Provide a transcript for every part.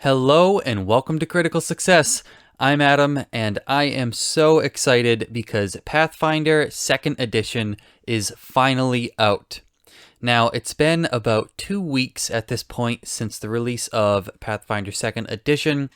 Hello and welcome to Critical Success. I'm Adam and I am so excited because Pathfinder 2nd Edition is finally out. Now, it's been about 2 weeks at this point since the release of Pathfinder 2nd Edition,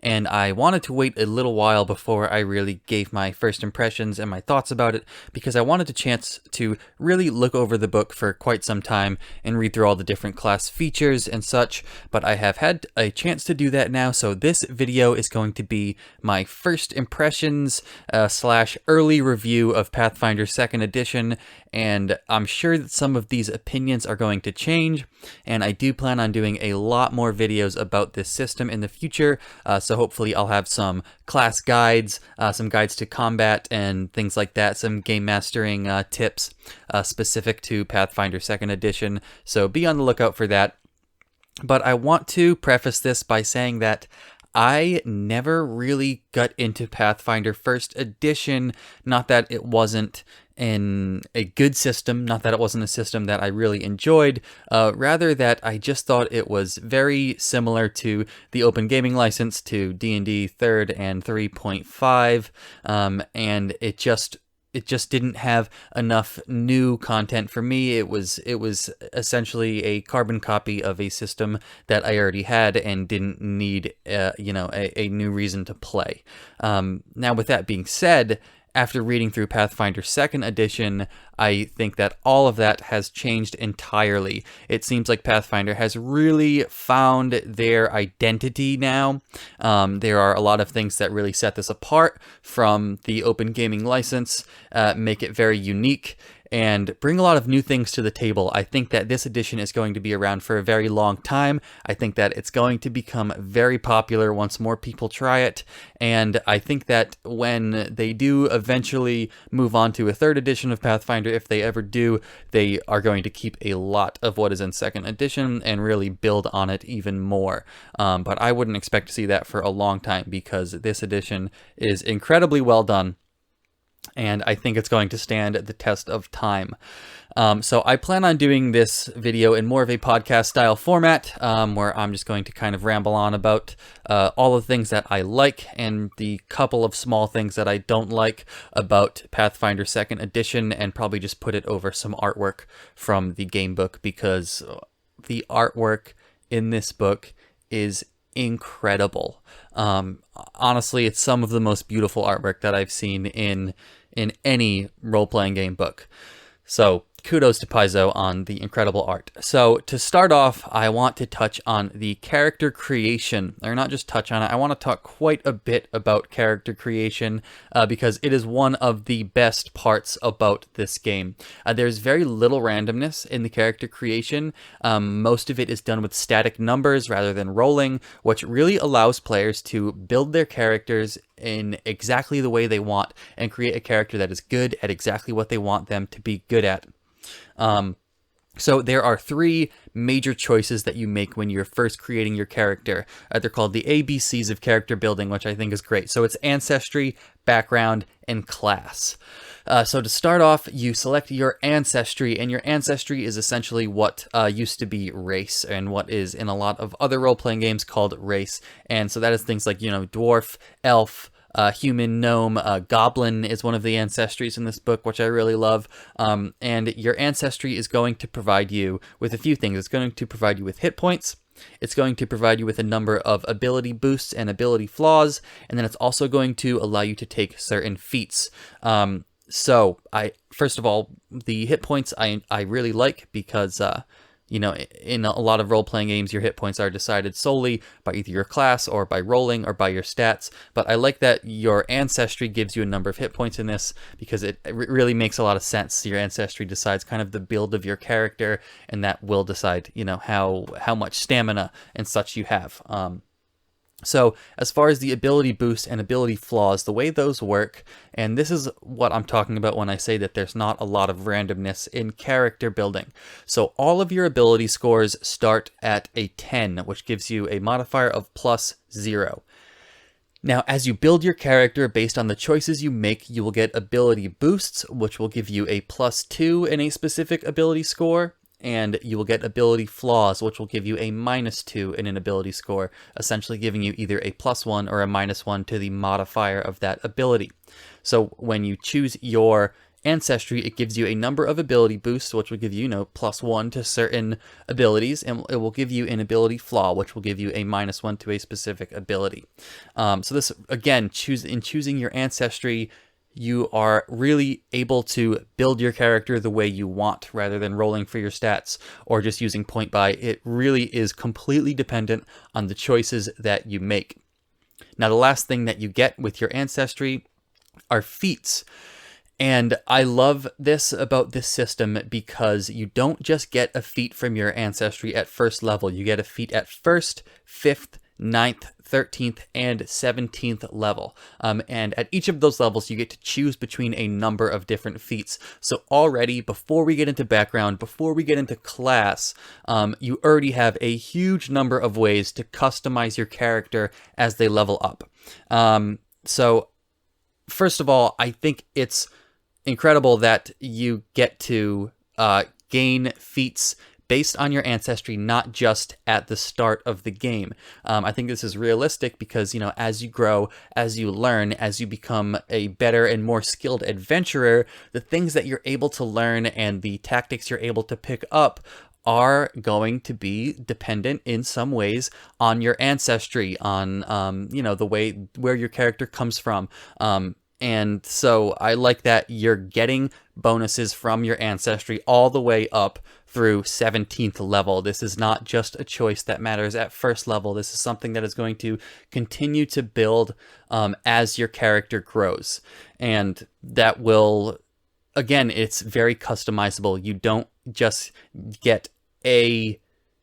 and I wanted to wait a little while before I really gave my first impressions and my thoughts about it, because I wanted a chance to really look over the book for quite some time and read through all the different class features and such, but I have had a chance to do that now, so this video is going to be my first impressions slash early review of Pathfinder 2nd Edition, and I'm sure that some of these opinions are going to change, and I do plan on doing a lot more videos about this system in the future, so hopefully I'll have some class guides, some guides to combat and things like that, some game mastering tips specific to Pathfinder 2nd Edition, so be on the lookout for that. But I want to preface this by saying that I never really got into Pathfinder 1st Edition, not that it wasn't a good system, not that it wasn't a system that I really enjoyed, rather that I just thought it was very similar to the Open Gaming License, to D&D 3rd and 3.5, and it just didn't have enough new content for me. It was essentially a carbon copy of a system that I already had and didn't need a new reason to play. Now, with that being said, after reading through Pathfinder 2nd Edition, I think that all of that has changed entirely. It seems like Pathfinder has really found their identity now. There are a lot of things that really set this apart from the Open Gaming License, make it very unique, and bring a lot of new things to the table. I think that this edition is going to be around for a very long time. I think that it's going to become very popular once more people try it, and I think that when they do eventually move on to a 3rd edition of Pathfinder, if they ever do, they are going to keep a lot of what is in 2nd edition and really build on it even more. But I wouldn't expect to see that for a long time, because this edition is incredibly well done, and I think it's going to stand the test of time. So I plan on doing this video in more of a podcast style format, where I'm just going to kind of ramble on about all the things that I like and the couple of small things that I don't like about Pathfinder 2nd Edition, and probably just put it over some artwork from the game book, because the artwork in this book is incredible. Honestly, it's some of the most beautiful artwork that I've seen in any role-playing game book. So kudos to Paizo on the incredible art. So to start off, I want to touch on the character creation, or not just touch on it, I want to talk quite a bit about character creation, because it is one of the best parts about this game. There's very little randomness in the character creation. Most of it is done with static numbers rather than rolling, which really allows players to build their characters in exactly the way they want and create a character that is good at exactly what they want them to be good at. So there are 3 major choices that you make when you're first creating your character. They're called the ABCs of character building, which I think is great. So it's ancestry, background, and class. So to start off, you select your ancestry, and your ancestry is essentially what used to be race, and what is in a lot of other role-playing games called race. And so that is things like, dwarf, elf, human, gnome, goblin is one of the ancestries in this book, which I really love. And your ancestry is going to provide you with a few things. It's going to provide you with hit points. It's going to provide you with a number of ability boosts and ability flaws. And then it's also going to allow you to take certain feats. So first of all, the hit points I really like, because in a lot of role-playing games, your hit points are decided solely by either your class or by rolling or by your stats. But I like that your ancestry gives you a number of hit points in this, because it really makes a lot of sense. Your ancestry decides kind of the build of your character, and that will decide, how much stamina and such you have. So as far as the ability boosts and ability flaws, the way those work, and this is what I'm talking about when I say that there's not a lot of randomness in character building. So all of your ability scores start at a 10, which gives you a modifier of +0. Now, as you build your character based on the choices you make, you will get ability boosts, which will give you a +2 in a specific ability score. and you will get ability flaws, which will give you a -2 in an ability score, essentially giving you either a +1 or a -1 to the modifier of that ability. So when you choose your Ancestry, it gives you a number of ability boosts, which will give you, +1 to certain abilities, and it will give you an ability flaw, which will give you a -1 to a specific ability. So this, again, in choosing your Ancestry, you are really able to build your character the way you want, rather than rolling for your stats or just using point buy. It really is completely dependent on the choices that you make. Now, the last thing that you get with your Ancestry are feats. And I love this about this system because you don't just get a feat from your Ancestry at first level. You get a feat at 1st, 5th, 9th, 13th, and 17th level. And at each of those levels, you get to choose between a number of different feats. So already, before we get into background, before we get into class, you already have a huge number of ways to customize your character as they level up. So first of all, I think it's incredible that you get to gain feats based on your Ancestry, not just at the start of the game. I think this is realistic because, as you grow, as you learn, as you become a better and more skilled adventurer, the things that you're able to learn and the tactics you're able to pick up are going to be dependent in some ways on your Ancestry, on, the way where your character comes from. And so I like that you're getting bonuses from your Ancestry all the way up through 17th level. This is not just a choice that matters at first level. This is something that is going to continue to build as your character grows. And that will, again, it's very customizable. You don't just get a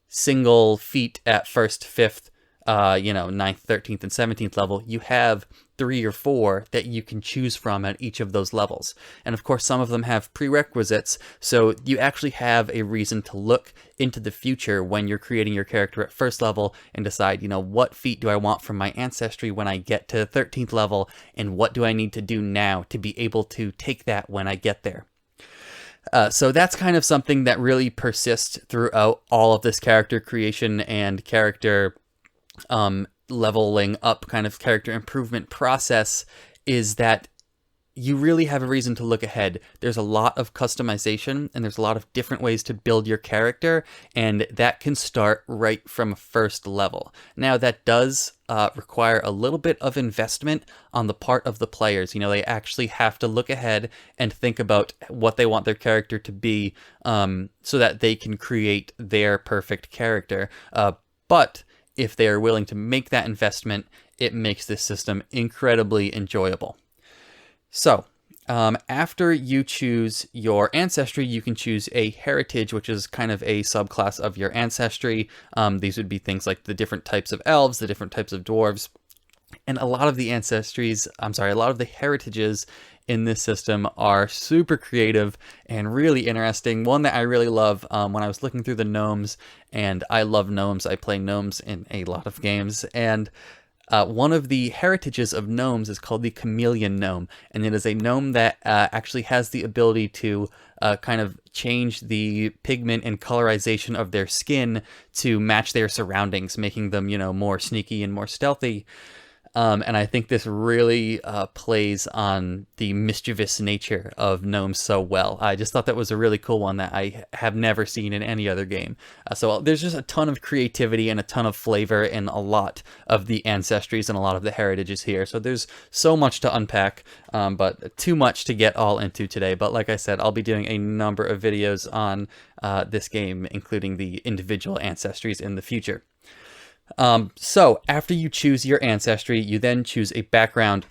single feat at 1st, 5th, 9th, 13th, and 17th level. You have 3 or 4 that you can choose from at each of those levels. And of course, some of them have prerequisites, so you actually have a reason to look into the future when you're creating your character at first level and decide, what feat do I want from my Ancestry when I get to 13th level, and what do I need to do now to be able to take that when I get there. So that's kind of something that really persists throughout all of this character creation and character leveling up kind of character improvement process, is that you really have a reason to look ahead. There's a lot of customization and there's a lot of different ways to build your character, and that can start right from first level. Now, that does require a little bit of investment on the part of the players. They actually have to look ahead and think about what they want their character to be, so that they can create their perfect character. But if they are willing to make that investment, it makes this system incredibly enjoyable. So, after you choose your Ancestry, you can choose a Heritage, which is kind of a subclass of your Ancestry. These would be things like the different types of elves, the different types of dwarves, and a lot of the heritages in this system are super creative and really interesting. One that I really love, when I was looking through the gnomes, and I love gnomes, I play gnomes in a lot of games, and one of the heritages of gnomes is called the Chameleon Gnome, and it is a gnome that actually has the ability to kind of change the pigment and colorization of their skin to match their surroundings, making them, more sneaky and more stealthy. And I think this really plays on the mischievous nature of gnomes so well. I just thought that was a really cool one that I have never seen in any other game. So there's just a ton of creativity and a ton of flavor in a lot of the Ancestries and a lot of the heritages here. So there's so much to unpack, but too much to get all into today. But like I said, I'll be doing a number of videos on this game, including the individual Ancestries in the future. So after you choose your Ancestry, you then choose a background,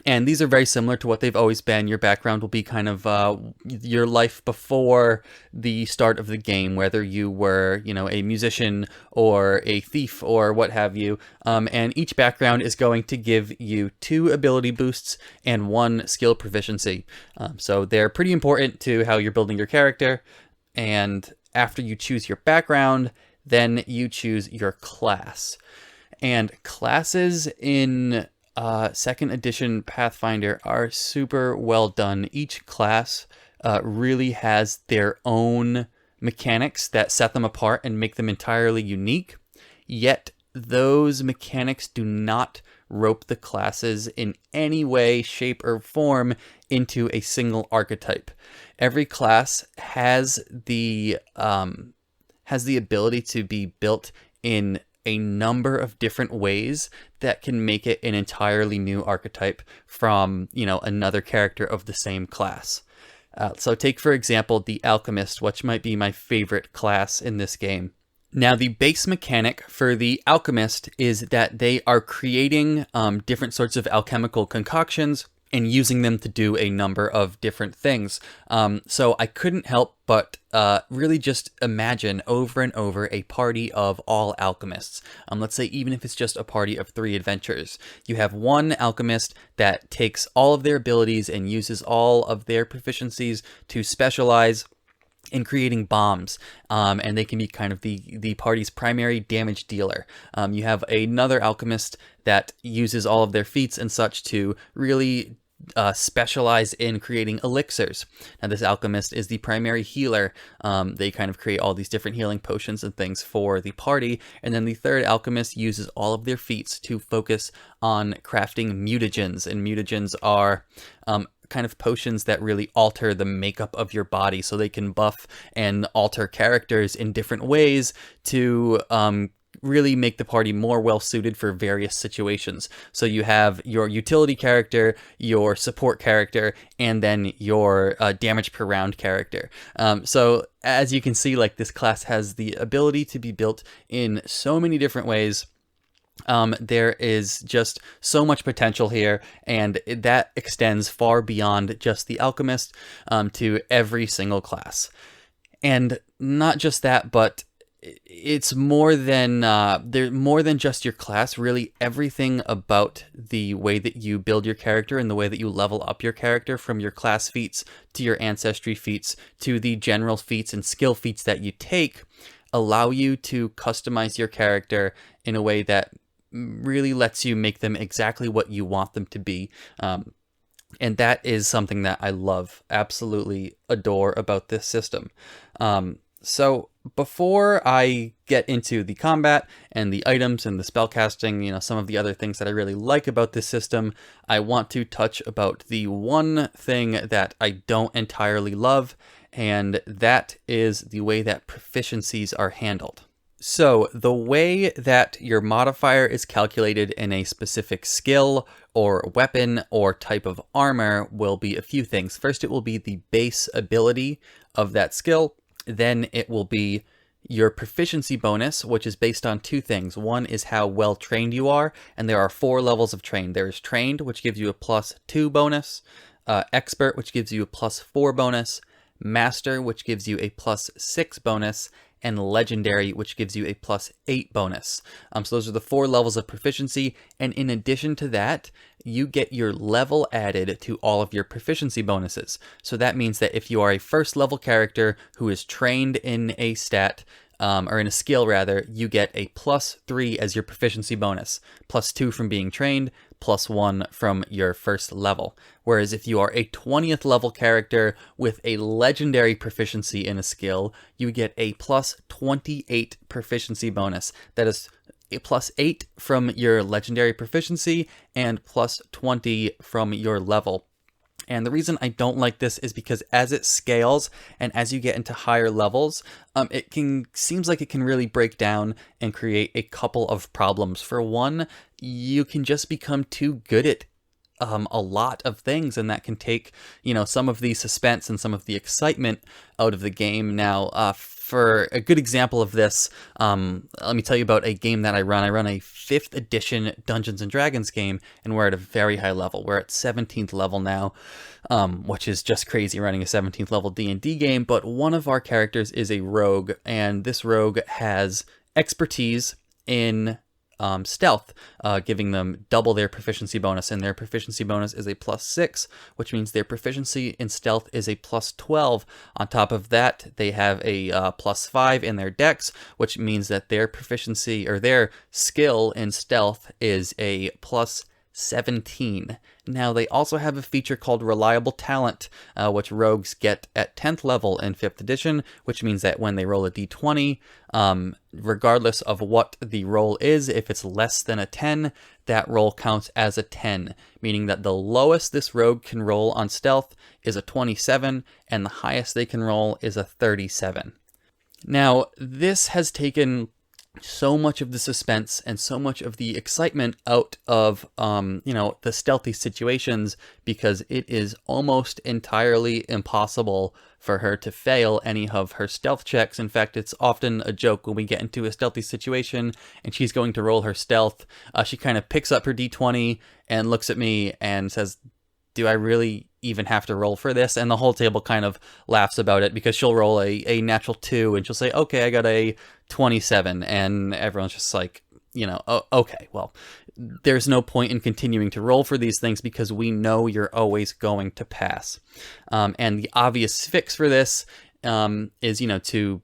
and these are very similar to what they've always been. Your background will be kind of your life before the start of the game, whether you were, a musician or a thief or what have you. And each background is going to give you 2 ability boosts and 1 skill proficiency. So they're pretty important to how you're building your character. And after you choose your background, then you choose your class. And classes in 2nd edition Pathfinder are super well done. Each class really has their own mechanics that set them apart and make them entirely unique, yet those mechanics do not rope the classes in any way, shape, or form into a single archetype. Every class has the ability to be built in a number of different ways that can make it an entirely new archetype from, another character of the same class. So take, for example, the Alchemist, which might be my favorite class in this game. Now, the base mechanic for the Alchemist is that they are creating different sorts of alchemical concoctions and using them to do a number of different things. So I couldn't help but really just imagine over and over a party of all alchemists. Let's say even if it's just a party of 3 adventurers. You have one alchemist that takes all of their abilities and uses all of their proficiencies to specialize in creating bombs, and they can be kind of the party's primary damage dealer. You have another alchemist that uses all of their feats and such to really specialize in creating elixirs. Now, this alchemist is the primary healer. They kind of create all these different healing potions and things for the party. And then the third alchemist uses all of their feats to focus on crafting mutagens. And mutagens are kind of potions that really alter the makeup of your body, so they can buff and alter characters in different ways to really make the party more well suited for various situations. So you have your utility character, your support character, and then your damage per round character. So as you can see, like, this class has the ability to be built in so many different ways. There is just so much potential here, and that extends far beyond just the Alchemist to every single class. And not just that, but it's more than just your class. Really, everything about the way that you build your character and the way that you level up your character, from your class feats to your ancestry feats to the general feats and skill feats that you take, allow you to customize your character in a way that really lets you make them exactly what you want them to be. And that is something that I love, absolutely adore about this system. So before I get into the combat and the items and the spellcasting, some of the other things that I really like about this system, I want to touch about the one thing that I don't entirely love, and that is the way that proficiencies are handled. So the way that your modifier is calculated in a specific skill or weapon or type of armor will be a few things. First, it will be the base ability of that skill. Then it will be your proficiency bonus, which is based on 2 things. One is how well trained you are, and there are 4 levels of trained. There is trained, which gives you a +2 bonus, expert, which gives you a +4 bonus, master, which gives you a +6 bonus, and legendary, which gives you a +8 bonus. So those are the 4 levels of proficiency, and in addition to that, you get your level added to all of your proficiency bonuses. So that means that if you are a first level character who is trained in a stat, or in a skill rather, you get a +3 as your proficiency bonus, +2 from being trained, +1 from your first level. Whereas if you are a 20th level character with a legendary proficiency in a skill, you get a +28 proficiency bonus. That is a +8 from your legendary proficiency and +20 from your level. And the reason I don't like this is because as it scales and as you get into higher levels, seems like it can really break down and create a couple of problems. For one, you can just become too good at a lot of things, and that can take, some of the suspense and some of the excitement out of the game. Now, for a good example of this, let me tell you about a game that I run. I run a 5th edition Dungeons & Dragons game, and we're at a very high level. We're at 17th level now, which is just crazy running a 17th level D&D game, but one of our characters is a rogue, and this rogue has expertise in stealth, giving them double their proficiency bonus, and their proficiency bonus is a +6, which means their proficiency in stealth is a +12. On top of that, they have a +5 in their dex, which means that their proficiency or their skill in stealth is a 17. Now, they also have a feature called Reliable Talent, which rogues get at 10th level in 5th edition, which means that when they roll a d20, regardless of what the roll is, if it's less than a 10, that roll counts as a 10, meaning that the lowest this rogue can roll on stealth is a 27, and the highest they can roll is a 37. Now, this has taken so much of the suspense and so much of the excitement out of, the stealthy situations, because it is almost entirely impossible for her to fail any of her stealth checks. In fact, it's often a joke when we get into a stealthy situation and she's going to roll her stealth. She kind of picks up her d20 and looks at me and says, "Do I really even have to roll for this?" And the whole table kind of laughs about it, because she'll roll a natural 2 and she'll say, "Okay, I got a 27." And everyone's just like, "Oh, okay, well, there's no point in continuing to roll for these things because we know you're always going to pass." And the obvious fix for this is, to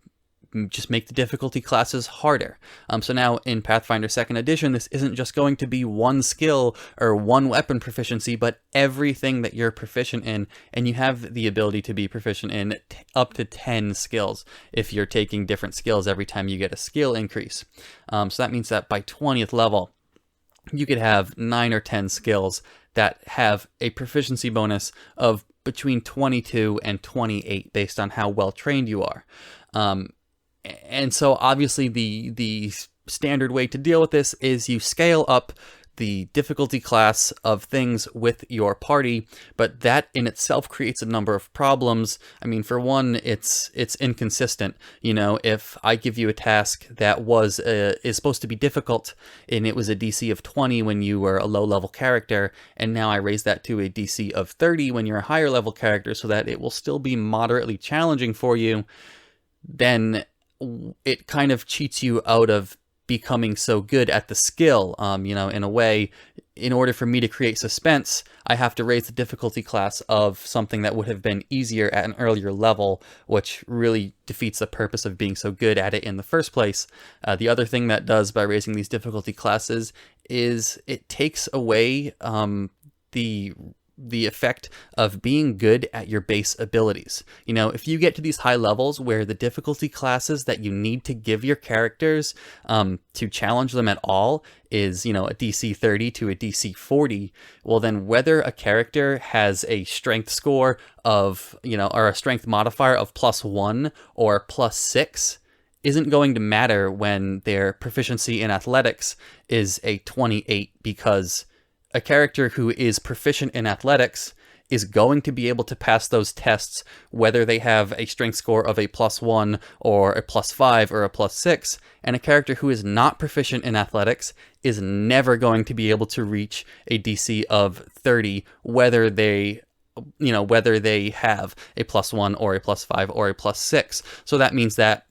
just make the difficulty classes harder. So now in Pathfinder 2nd Edition, this isn't just going to be one skill or one weapon proficiency, but everything that you're proficient in, and you have the ability to be proficient in up to 10 skills if you're taking different skills every time you get a skill increase. So that means that by 20th level, you could have 9 or 10 skills that have a proficiency bonus of between 22 and 28 based on how well trained you are. And so obviously the standard way to deal with this is you scale up the difficulty class of things with your party, but that in itself creates a number of problems. I mean, for one, it's inconsistent. If I give you a task that is supposed to be difficult and it was a DC of 20 when you were a low level character, and now I raise that to a DC of 30 when you're a higher level character so that it will still be moderately challenging for you, then it kind of cheats you out of becoming so good at the skill. In a way, in order for me to create suspense, I have to raise the difficulty class of something that would have been easier at an earlier level, which really defeats the purpose of being so good at it in the first place. The other thing that does by raising these difficulty classes is it takes away the effect of being good at your base abilities. If you get to these high levels where the difficulty classes that you need to give your characters to challenge them at all is, a DC 30 to a DC 40, well then whether a character has a strength score of, or a strength modifier of +1 or +6 isn't going to matter when their proficiency in athletics is a 28, because a character who is proficient in athletics is going to be able to pass those tests whether they have a strength score of a +1 or a +5 or a +6, and a character who is not proficient in athletics is never going to be able to reach a DC of 30 whether they have a +1 or a +5 or a +6. So that means that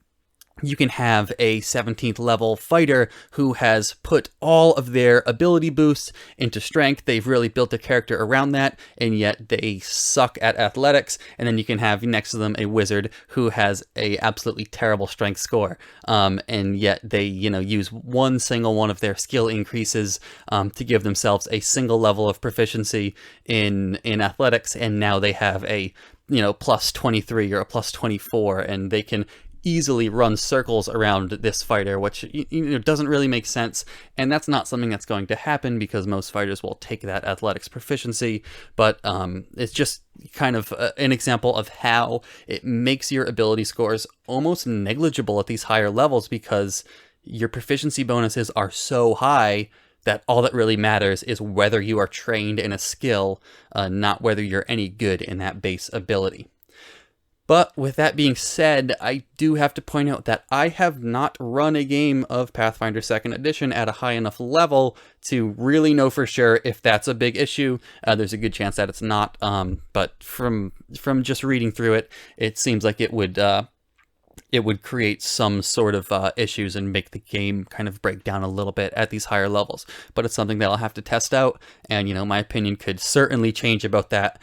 you can have a 17th level fighter who has put all of their ability boosts into strength. They've really built their character around that, and yet they suck at athletics. And then you can have next to them a wizard who has a absolutely terrible strength score. And yet they, use one single one of their skill increases to give themselves a single level of proficiency in athletics. And now they have a, +23 or a +24, and they can easily run circles around this fighter, which doesn't really make sense, and that's not something that's going to happen because most fighters will take that athletics proficiency. But it's just kind of an example of how it makes your ability scores almost negligible at these higher levels, because your proficiency bonuses are so high that all that really matters is whether you are trained in a skill, not whether you're any good in that base ability. But with that being said, I do have to point out that I have not run a game of Pathfinder 2nd Edition at a high enough level to really know for sure if that's a big issue. There's a good chance that it's not, but from just reading through it, it seems like it would it would create some sort of issues and make the game kind of break down a little bit at these higher levels. But it's something that I'll have to test out, and my opinion could certainly change about that.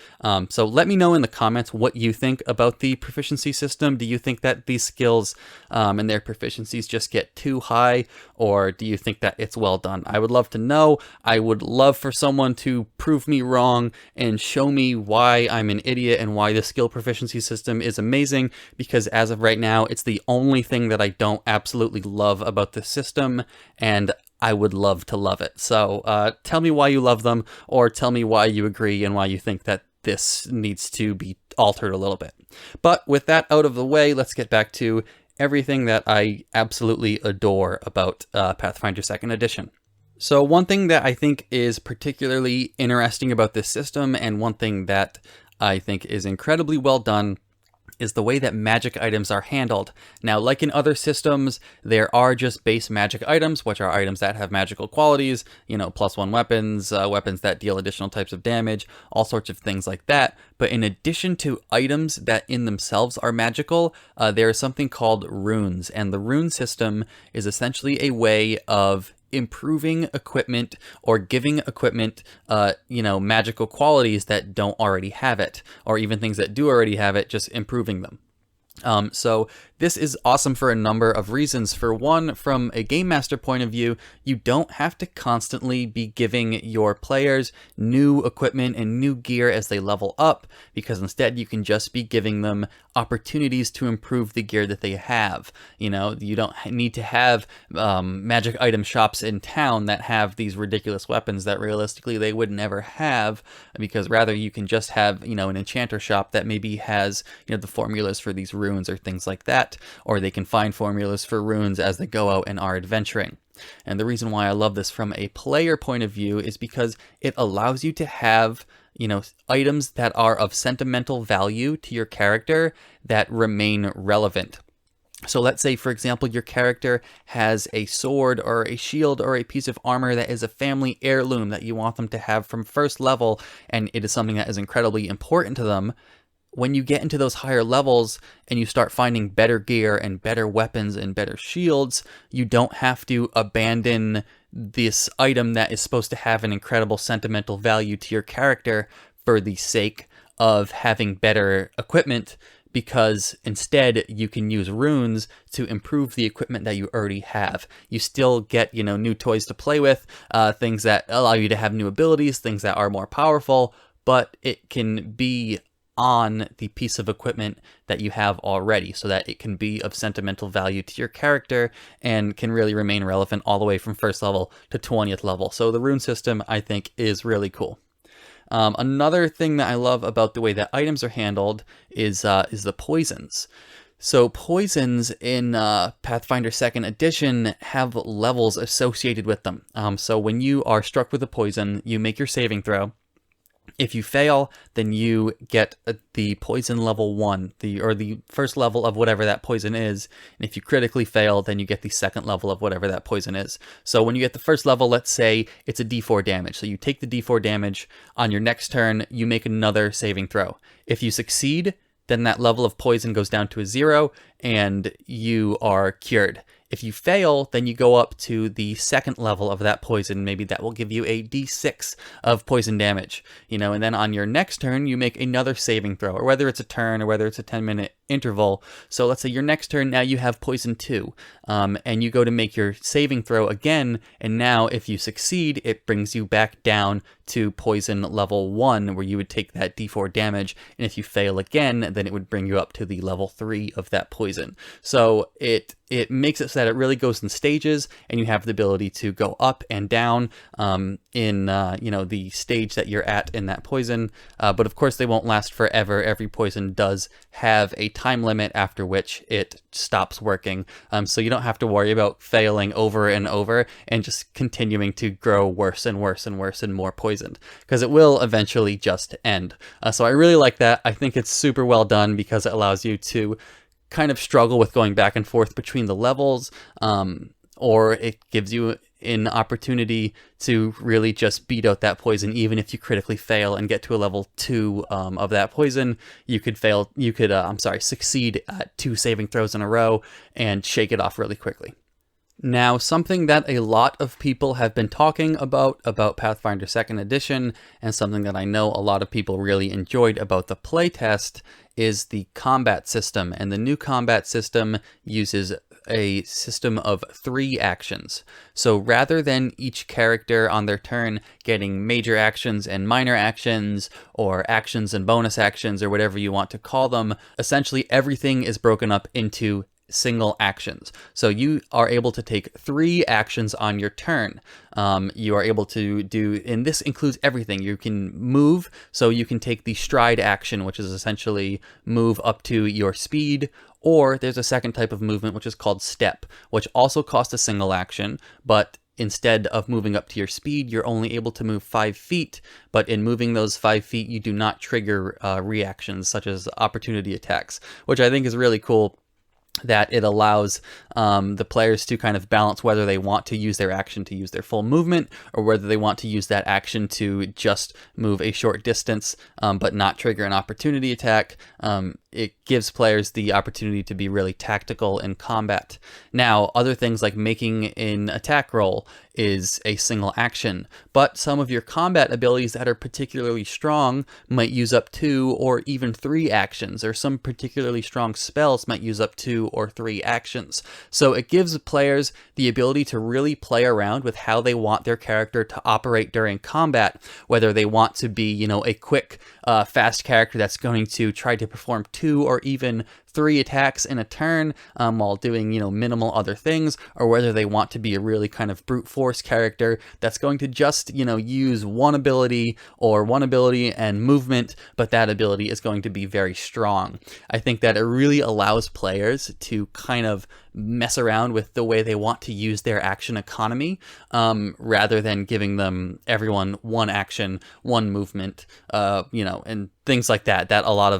So let me know in the comments what you think about the proficiency system. Do you think that these skills and their proficiencies just get too high, or do you think that it's well done? I would love to know. I would love for someone to prove me wrong and show me why I'm an idiot and why the skill proficiency system is amazing, because as of right now, it's the only thing that I don't absolutely love about the system, and I would love to love it. So tell me why you love them, or tell me why you agree and why you think that this needs to be altered a little bit. But with that out of the way, let's get back to everything that I absolutely adore about Pathfinder 2nd Edition. So one thing that I think is particularly interesting about this system, and one thing that I think is incredibly well done, is the way that magic items are handled. Now, like in other systems, there are just base magic items, which are items that have magical qualities, +1 weapons, weapons that deal additional types of damage, all sorts of things like that. But in addition to items that in themselves are magical, there is something called runes. And the rune system is essentially a way of improving equipment or giving equipment, magical qualities that don't already have it, or even things that do already have it, just improving them. So this is awesome for a number of reasons. For one, from a game master point of view, you don't have to constantly be giving your players new equipment and new gear as they level up, because instead you can just be giving them opportunities to improve the gear that they have. You don't need to have magic item shops in town that have these ridiculous weapons that realistically they would never have, because rather you can just have, an enchanter shop that maybe has, the formulas for these runes or things like that, or they can find formulas for runes as they go out and are adventuring. And the reason why I love this from a player point of view is because it allows you to have, items that are of sentimental value to your character that remain relevant. So let's say, for example, your character has a sword or a shield or a piece of armor that is a family heirloom that you want them to have from first level, and it is something that is incredibly important to them. When you get into those higher levels and you start finding better gear and better weapons and better shields, you don't have to abandon this item that is supposed to have an incredible sentimental value to your character for the sake of having better equipment, because instead you can use runes to improve the equipment that you already have. You still get, new toys to play with, things that allow you to have new abilities, things that are more powerful, but it can be on the piece of equipment that you have already, so that it can be of sentimental value to your character and can really remain relevant all the way from first level to 20th level. So the rune system, I think, is really cool. Another thing that I love about the way that items are handled is the poisons. So poisons in Pathfinder 2nd Edition have levels associated with them. So when you are struck with a poison, you make your saving throw. If you fail, then you get the poison level 1, the first level of whatever that poison is. And if you critically fail, then you get the second level of whatever that poison is. So when you get the first level, let's say it's a d4 damage. So you take the d4 damage. On your next turn, you make another saving throw. If you succeed, then that level of poison goes down to a 0 and you are cured. If you fail, then you go up to the second level of that poison. Maybe that will give you a d6 of poison damage, and then on your next turn, you make another saving throw, or whether it's a turn or whether it's a 10-minute interval. So let's say your next turn, now you have poison 2, and you go to make your saving throw again, and now if you succeed, it brings you back down to poison level 1, where you would take that d4 damage, and if you fail again, then it would bring you up to the level 3 of that poison. So it makes it so that it really goes in stages, and you have the ability to go up and down in the stage that you're at in that poison. But of course, they won't last forever. Every poison does have a time limit after which it stops working. So you don't have to worry about failing over and over and just continuing to grow worse and worse and worse and more poisoned, because it will eventually just end. So I really like that. I think it's super well done because it allows you to kind of struggle with going back and forth between the levels, or it gives you an opportunity to really just beat out that poison. Even if you critically fail and get to a level 2 of that poison, you could succeed at 2 saving throws in a row and shake it off really quickly. Now, something that a lot of people have been talking about Pathfinder 2nd Edition, and something that I know a lot of people really enjoyed about the playtest, is the combat system. And the new combat system uses a system of 3 actions. So rather than each character on their turn getting major actions and minor actions, or actions and bonus actions, or whatever you want to call them, essentially everything is broken up into single actions. So you are able to take 3 actions on your turn. You are able to do, and this includes everything. You can move, so you can take the stride action, which is essentially move up to your speed, or there's a second type of movement, which is called step, which also costs a single action, but instead of moving up to your speed, you're only able to move 5 feet, but in moving those 5 feet, you do not trigger reactions such as opportunity attacks, which I think is really cool, that it allows the players to kind of balance whether they want to use their action to use their full movement, or whether they want to use that action to just move a short distance but not trigger an opportunity attack. It gives players the opportunity to be really tactical in combat. Now, other things like making an attack roll is a single action, but some of your combat abilities that are particularly strong might use up 2 or even 3 actions, or some particularly strong spells might use up 2 or 3 actions. So it gives players the ability to really play around with how they want their character to operate during combat, whether they want to be, a quick, fast character that's going to try to perform 2 or even 3 attacks in a turn while doing, minimal other things, or whether they want to be a really kind of brute force character that's going to just, use one ability and movement, but that ability is going to be very strong. I think that it really allows players to kind of mess around with the way they want to use their action economy, rather than giving everyone one action, one movement, and things like that a lot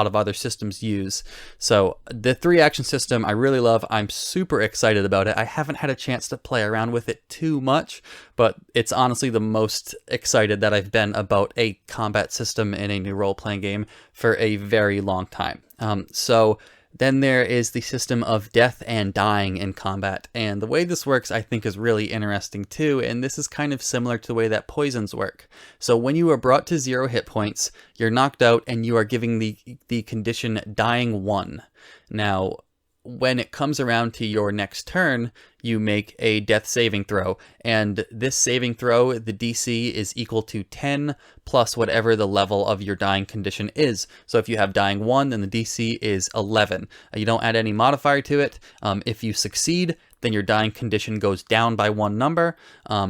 of other systems use. So the 3 action system I really love. I'm super excited about it. I haven't had a chance to play around with it too much, but it's honestly the most excited that I've been about a combat system in a new role-playing game for a very long time. So then there is the system of death and dying in combat, and the way this works I think is really interesting too, and this is kind of similar to the way that poisons work. So when you are brought to 0 hit points, you're knocked out and you are given the condition dying 1. Now, when it comes around to your next turn, you make a death saving throw, and this saving throw, the DC is equal to 10 plus whatever the level of your dying condition is. So if you have dying 1, then the DC is 11. You don't add any modifier to it. If you succeed, then your dying condition goes down by 1 number.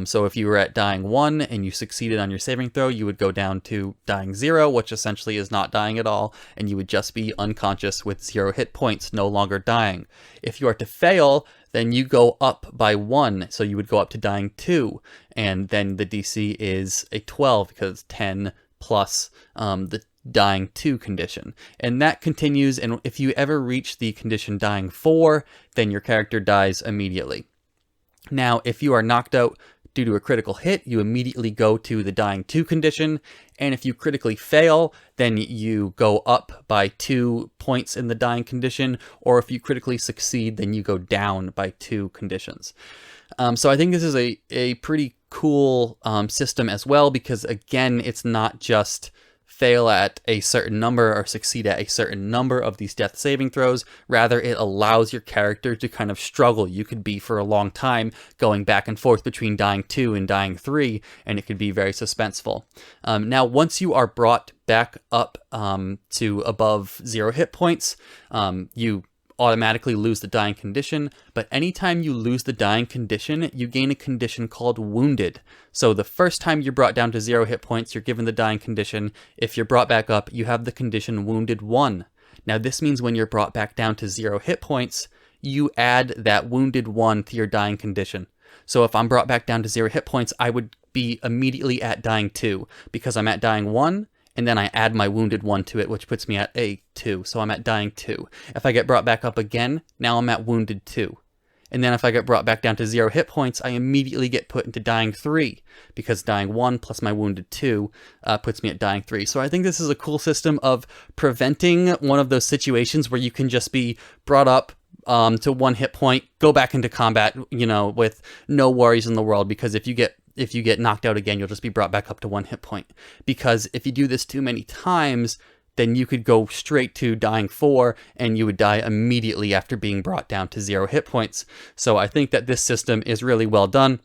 So if you were at dying 1 and you succeeded on your saving throw, you would go down to dying 0, which essentially is not dying at all, and you would just be unconscious with 0 hit points, no longer dying. If you are to fail, then you go up by 1, so you would go up to dying 2, and then the DC is a 12 because it's 10 plus the dying 2 condition. And that continues, and if you ever reach the condition dying 4, then your character dies immediately. Now, if you are knocked out due to a critical hit, you immediately go to the dying 2 condition, and if you critically fail, then you go up by 2 points in the dying condition, or if you critically succeed, then you go down by 2 conditions. So I think this is a pretty cool system as well, because again, it's not just fail at a certain number or succeed at a certain number of these death saving throws. Rather, it allows your character to kind of struggle. You could be for a long time going back and forth between dying 2 and dying 3, and it could be very suspenseful. Now, once you are brought back up to above 0 hit points, you automatically lose the dying condition, but anytime you lose the dying condition, you gain a condition called wounded. So the first time you're brought down to 0 hit points, you're given the dying condition. If you're brought back up, you have the condition wounded 1. Now this means when you're brought back down to 0 hit points, you add that wounded 1 to your dying condition. So if I'm brought back down to 0 hit points, I would be immediately at dying 2 because I'm at dying 1, and then I add my wounded 1 to it, which puts me at a 2, so I'm at dying 2. If I get brought back up again, now I'm at wounded 2. And then if I get brought back down to 0 hit points, I immediately get put into dying 3, because dying 1 plus my wounded 2 puts me at dying 3. So I think this is a cool system of preventing one of those situations where you can just be brought up to 1 hit point, go back into combat, you know, with no worries in the world, because if you get knocked out again, you'll just be brought back up to 1 hit point. Because if you do this too many times, then you could go straight to dying 4 and you would die immediately after being brought down to 0 hit points. So I think that this system is really well done.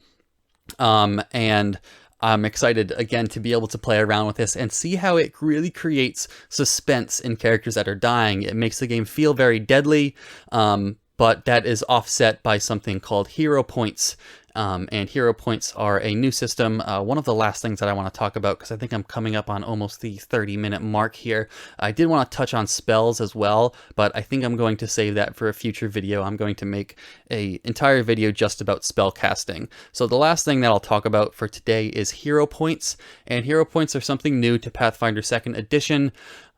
And I'm excited again to be able to play around with this and see how it really creates suspense in characters that are dying. It makes the game feel very deadly, but that is offset by something called hero points. And hero points are a new system. One of the last things that I want to talk about, because I think I'm coming up on almost the 30-minute mark here. I did want to touch on spells as well, but I think I'm going to save that for a future video. I'm going to make an entire video just about spell casting. So the last thing that I'll talk about for today is hero points. And hero points are something new to Pathfinder 2nd Edition.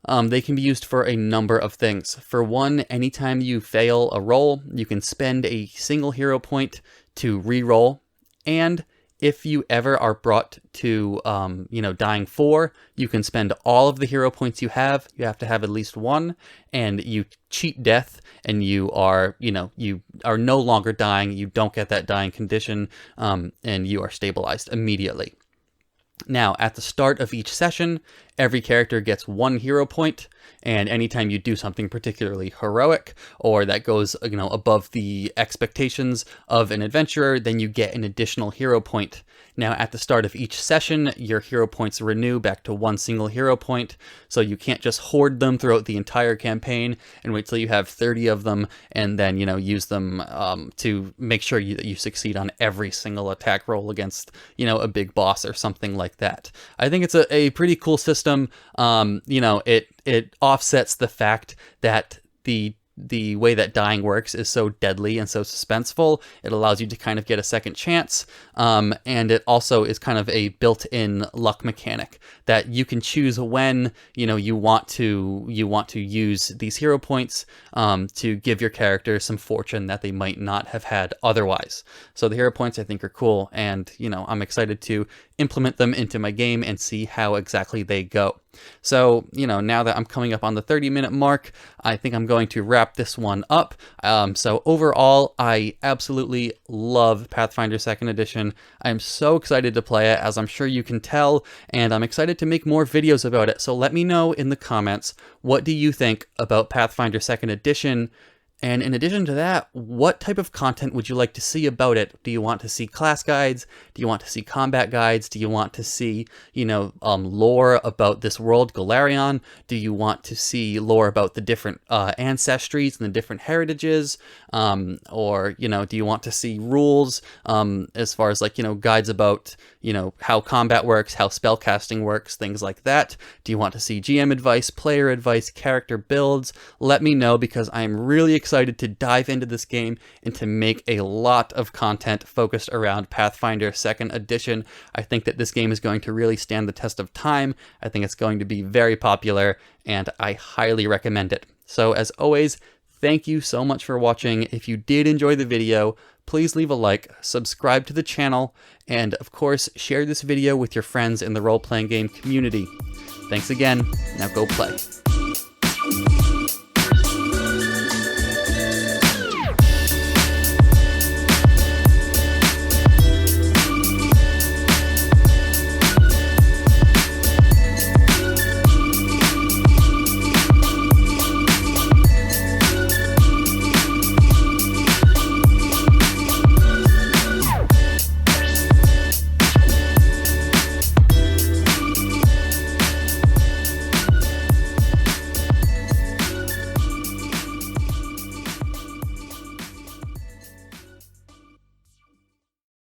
They can be used for a number of things. For one, anytime you fail a roll, you can spend a single hero point to re-roll. And if you ever are brought to, dying 4, you can spend all of the hero points you have. You have to have at least 1, and you cheat death, and you are no longer dying. You don't get that dying condition, and you are stabilized immediately. Now, at the start of each session, every character gets 1 hero point, and anytime you do something particularly heroic or that goes, above the expectations of an adventurer, then you get an additional hero point. Now, at the start of each session, your hero points renew back to 1 single hero point, so you can't just hoard them throughout the entire campaign and wait till you have 30 of them and then, use them to make sure that you succeed on every single attack roll against, a big boss or something like that. I think it's a pretty cool system. It offsets the fact that the way that dying works is so deadly and so suspenseful. It allows you to kind of get a second chance, and it also is kind of a built-in luck mechanic that you can choose when you want to use these hero points to give your character some fortune that they might not have had otherwise. So the hero points I think are cool, and I'm excited to implement them into my game and see how exactly they go. So, now that I'm coming up on the 30-minute mark, I think I'm going to wrap this one up. So overall, I absolutely love Pathfinder 2nd Edition. I'm so excited to play it, as I'm sure you can tell, and I'm excited to make more videos about it. So let me know in the comments, what do you think about Pathfinder 2nd Edition? And in addition to that, what type of content would you like to see about it? Do you want to see class guides? Do you want to see combat guides? Do you want to see, lore about this world, Golarion? Do you want to see lore about the different ancestries and the different heritages? Or, do you want to see rules as far as guides about, how combat works, how spellcasting works, things like that? Do you want to see GM advice, player advice, character builds? Let me know, because I'm really excited to dive into this game and to make a lot of content focused around Pathfinder 2nd Edition. I think that this game is going to really stand the test of time. I think it's going to be very popular, and I highly recommend it. So as always, thank you so much for watching. If you did enjoy the video, please leave a like, subscribe to the channel, and of course, share this video with your friends in the role-playing game community. Thanks again. Now go play.